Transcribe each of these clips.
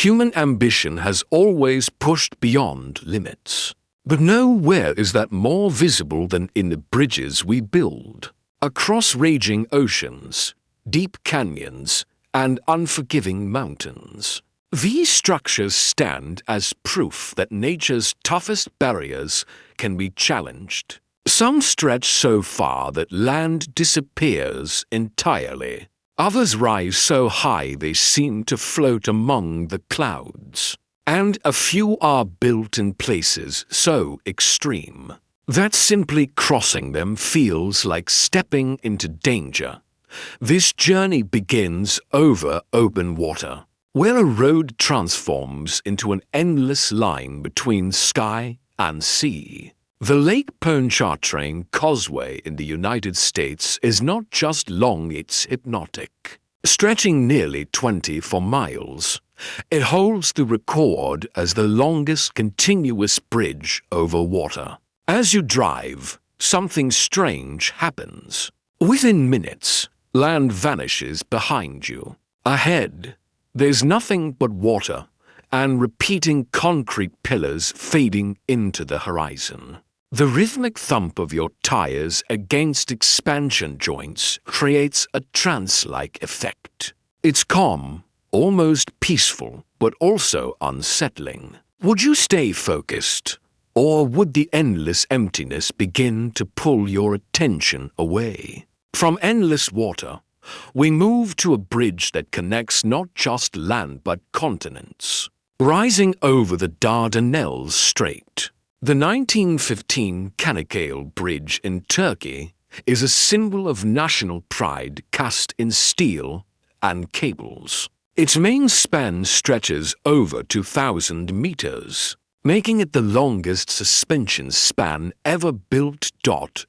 Human ambition has always pushed beyond limits. But nowhere is that more visible than in the bridges we build. Across raging oceans, deep canyons, and unforgiving mountains. These structures stand as proof that nature's toughest barriers can be challenged. Some stretch so far that land disappears entirely. Others rise so high they seem to float among the clouds. And a few are built in places so extreme that simply crossing them feels like stepping into danger. This journey begins over open water, where a road transforms into an endless line between sky and sea. The Lake Pontchartrain Causeway in the United States is not just long, it's hypnotic. Stretching nearly 24 miles, it holds the record as the longest continuous bridge over water. As you drive, something strange happens. Within minutes, land vanishes behind you. Ahead, there's nothing but water and repeating concrete pillars fading into the horizon. The rhythmic thump of your tires against expansion joints creates a trance-like effect. It's calm, almost peaceful, but also unsettling. Would you stay focused, or would the endless emptiness begin to pull your attention away? From endless water, we move to a bridge that connects not just land but continents. Rising over the Dardanelles Strait, the 1915 Çanakkale Bridge in Turkey is a symbol of national pride cast in steel and cables. Its main span stretches over 2,000 meters, making it the longest suspension span ever built.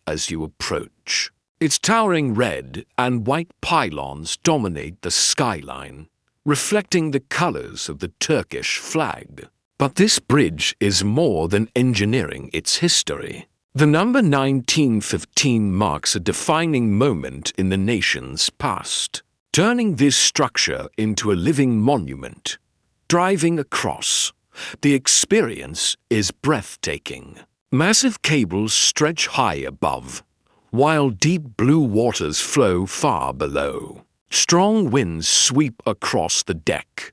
As you approach, its towering red and white pylons dominate the skyline, reflecting the colors of the Turkish flag. But this bridge is more than engineering its history. The number 1915 marks a defining moment in the nation's past, turning this structure into a living monument. Driving across, the experience is breathtaking. Massive cables stretch high above, while deep blue waters flow far below. Strong winds sweep across the deck,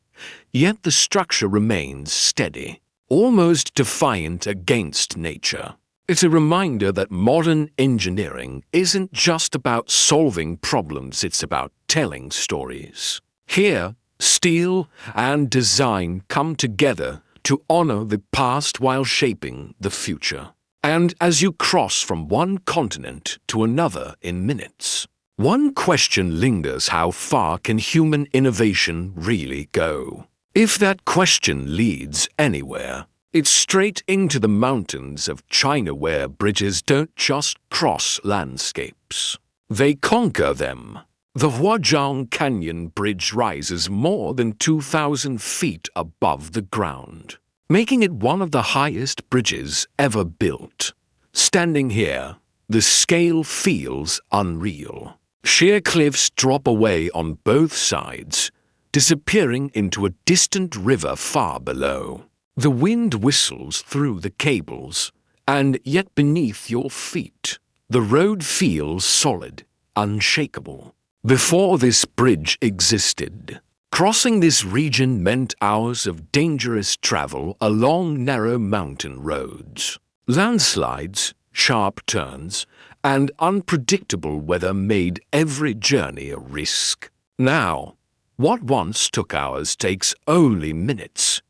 yet the structure remains steady, almost defiant against nature. It's a reminder that modern engineering isn't just about solving problems, it's about telling stories. Here, steel and design come together to honor the past while shaping the future. And as you cross from one continent to another in minutes, one question lingers: how far can human innovation really go? If that question leads anywhere, it's straight into the mountains of China, where bridges don't just cross landscapes, they conquer them. The Huajiang Canyon Bridge rises more than 2,000 feet above the ground, making it one of the highest bridges ever built. Standing here, the scale feels unreal. Sheer cliffs drop away on both sides, disappearing into a distant river far below. The wind whistles through the cables, and yet beneath your feet, the road feels solid, unshakable. Before this bridge existed, crossing this region meant hours of dangerous travel along narrow mountain roads. Landslides, sharp turns, and unpredictable weather made every journey a risk. Now, what once took hours takes only minutes.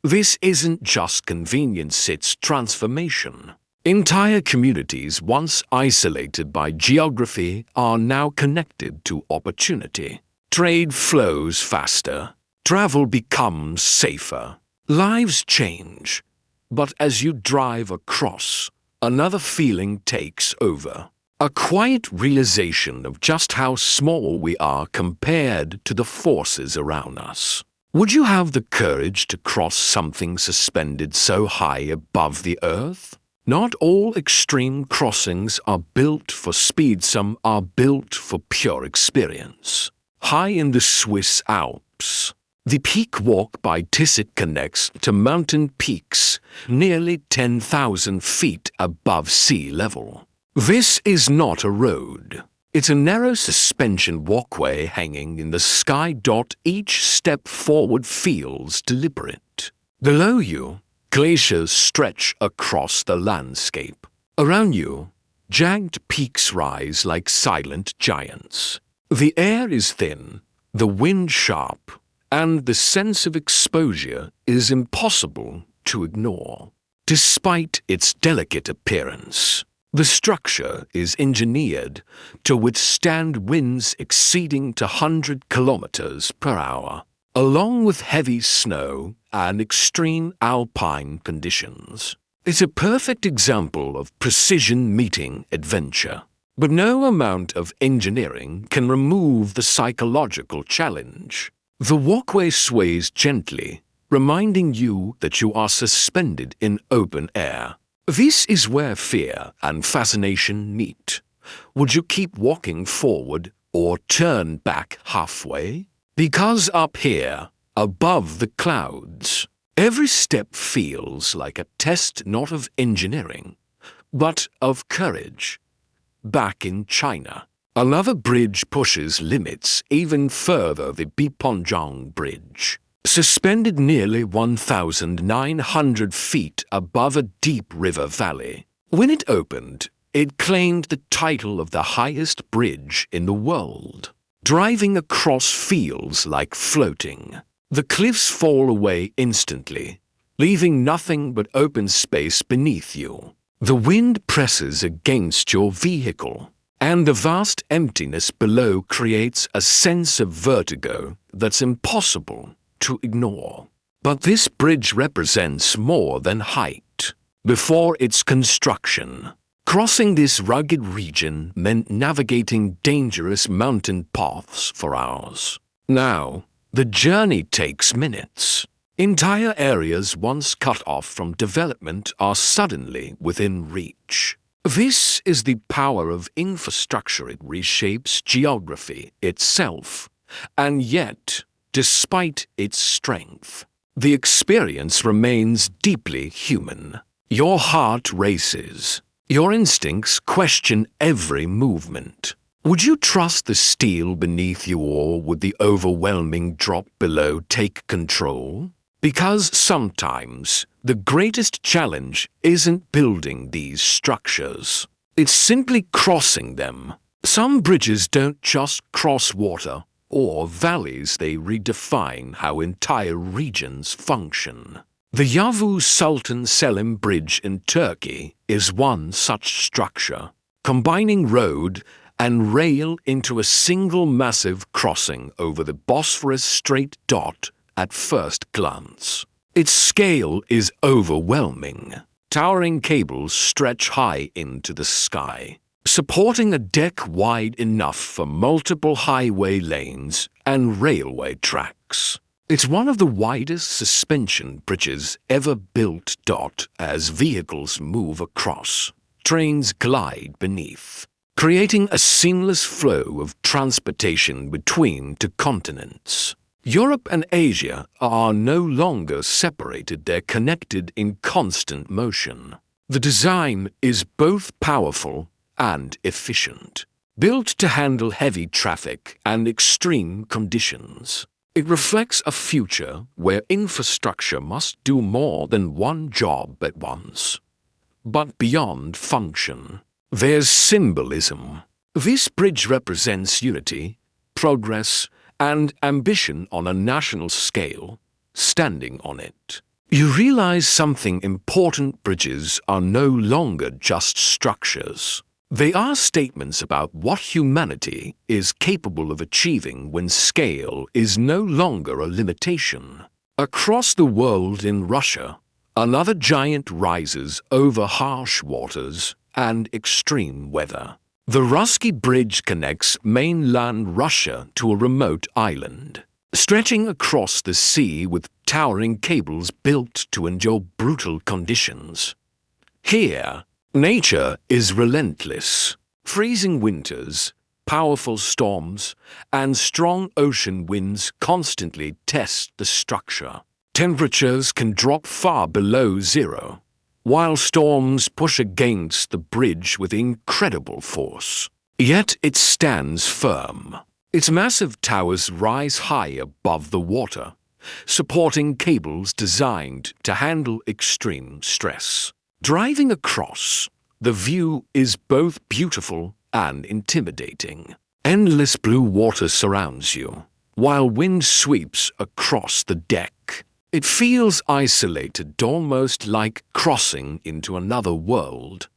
This isn't just convenience, it's transformation. Entire communities once isolated by geography are now connected to opportunity. Trade flows faster, travel becomes safer, lives change. But as you drive across, another feeling takes over. A quiet realization of just how small we are compared to the forces around us. Would you have the courage to cross something suspended so high above the earth? Not all extreme crossings are built for speed, some are built for pure experience. High in the Swiss Alps, The Peak Walk by Tissot connects to mountain peaks nearly 10,000 feet above sea level. This is not a road. It's a narrow suspension walkway hanging in the sky. Each step forward feels deliberate. Below you, glaciers stretch across the landscape. Around you, jagged peaks rise like silent giants. The air is thin, the wind sharp, and the sense of exposure is impossible to ignore. Despite its delicate appearance, the structure is engineered to withstand winds exceeding 100 kilometers per hour, along with heavy snow and extreme alpine conditions. It's a perfect example of precision meeting adventure. But no amount of engineering can remove the psychological challenge. The walkway sways gently, reminding you that you are suspended in open air. This is where fear and fascination meet. Would you keep walking forward or turn back halfway? Because up here, above the clouds, every step feels like a test not of engineering, but of courage. Back in China, another bridge pushes limits even further. The Biponjiang Bridge, suspended nearly 1,900 feet above a deep river valley. When it opened, it claimed the title of the highest bridge in the world. Driving across feels like floating. The cliffs fall away instantly, leaving nothing but open space beneath you. The wind presses against your vehicle, and the vast emptiness below creates a sense of vertigo that's impossible to ignore. But this bridge represents more than height. Before its construction, crossing this rugged region meant navigating dangerous mountain paths for hours. Now, the journey takes minutes. Entire areas once cut off from development are suddenly within reach. This is the power of infrastructure. It reshapes geography itself, and yet, despite its strength, the experience remains deeply human. Your heart races. Your instincts question every movement. Would you trust the steel beneath you, or would the overwhelming drop below take control? Because sometimes the greatest challenge isn't building these structures. It's simply crossing them. Some bridges don't just cross water or valleys, they redefine how entire regions function. The Yavuz Sultan Selim Bridge in Turkey is one such structure, combining road and rail into a single massive crossing over the Bosphorus Strait. At first glance, its scale is overwhelming. Towering cables stretch high into the sky, supporting a deck wide enough for multiple highway lanes and railway tracks. It's one of the widest suspension bridges ever built. As vehicles move across, trains glide beneath, creating a seamless flow of transportation between two continents. Europe and Asia are no longer separated, they're connected in constant motion. The design is both powerful and efficient, built to handle heavy traffic and extreme conditions. It reflects a future where infrastructure must do more than one job at once. But beyond function, there's symbolism. This bridge represents unity, progress, and ambition on a national scale. Standing on it, you realize something important. Bridges are no longer just structures. They are statements about what humanity is capable of achieving when scale is no longer a limitation. Across the world, in Russia, another giant rises over harsh waters and extreme weather. The Russky Bridge connects mainland Russia to a remote island, stretching across the sea with towering cables built to endure brutal conditions. Here, nature is relentless. Freezing winters, Powerful storms and strong ocean winds constantly test the structure. Temperatures can drop far below zero, while storms push against the bridge with incredible force. Yet it stands firm. Its massive towers rise high above the water, supporting cables designed to handle extreme stress. Driving across, the view is both beautiful and intimidating. Endless blue water surrounds you, while wind sweeps across the deck. It feels isolated, almost like crossing into another world.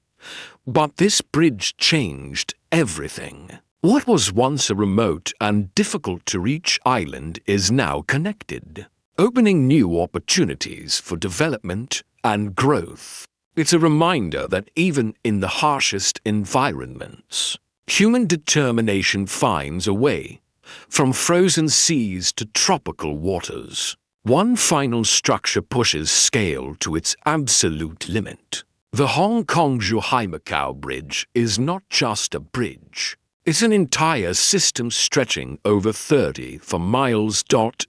But this bridge changed everything. What was once a remote and difficult-to-reach island is now connected, opening new opportunities for development and growth. It's a reminder that even in the harshest environments, human determination finds a way, from frozen seas to tropical waters. One final structure pushes scale to its absolute limit. The Hong Kong-Zhuhai-Macau Bridge is not just a bridge. It's an entire system stretching over 30 miles.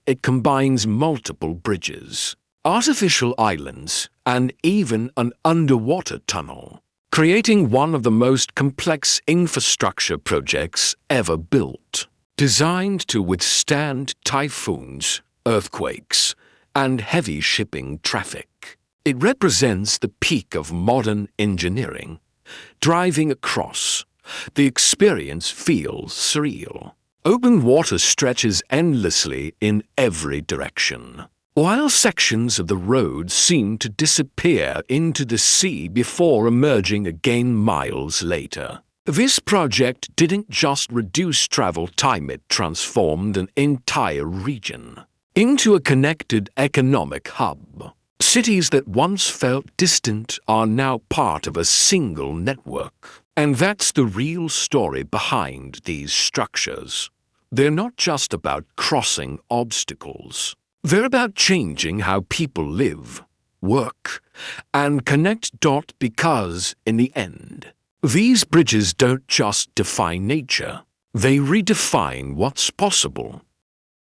It combines multiple bridges, artificial islands, and even an underwater tunnel, creating one of the most complex infrastructure projects ever built. Designed to withstand typhoons, earthquakes, and heavy shipping traffic, it represents the peak of modern engineering. Driving across, the experience feels surreal. Open water stretches endlessly in every direction, while sections of the road seem to disappear into the sea before emerging again miles later. This project didn't just reduce travel time, it transformed an entire region into a connected economic hub. Cities that once felt distant are now part of a single network. And that's the real story behind these structures. They're not just about crossing obstacles. They're about changing how people live, work, and connect. Because, in the end, these bridges don't just define nature, they redefine what's possible.